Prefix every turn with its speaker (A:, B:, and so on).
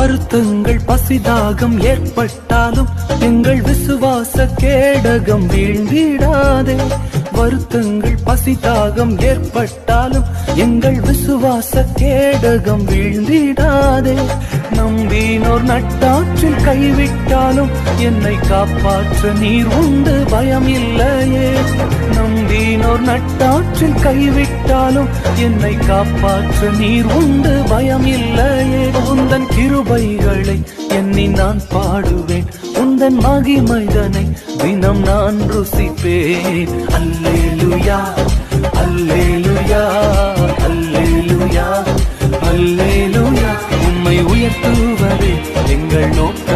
A: வருத்தங்கள் பசிதாகம் ஏற்பட்டாலும் எங்கள் விசுவாச கேடகம் வீழ்ந்திடாதே. வருத்தங்கள் பசிதாகம் ஏற்பட்டாலும் எங்கள் விசுவாச கேடகம் வீழ்ந்திடாதே. நம்பினோர் நட்டாற்றில் கைவிட்டாலும் என்னை காப்பாற்ற நீர் உண்டு பயம் இல்லையே. நம்பினோர் நட்டாற்றில் கைவிட்டாலும் என்னை காப்பாற்ற நீர் உண்டு பயம் இல்லையே. உந்தன் கிருபைகளை எண்ணி நான் பாடுவேன், உந்தன் மகிமைதனை தினம் நான் ருசிப்பேன். அல்லேலூயா அல்லேலூயா அல்லேலூயா அல்லேலூயா. உம்மை உயர்த்துவதே எங்கள் நோக்கம்.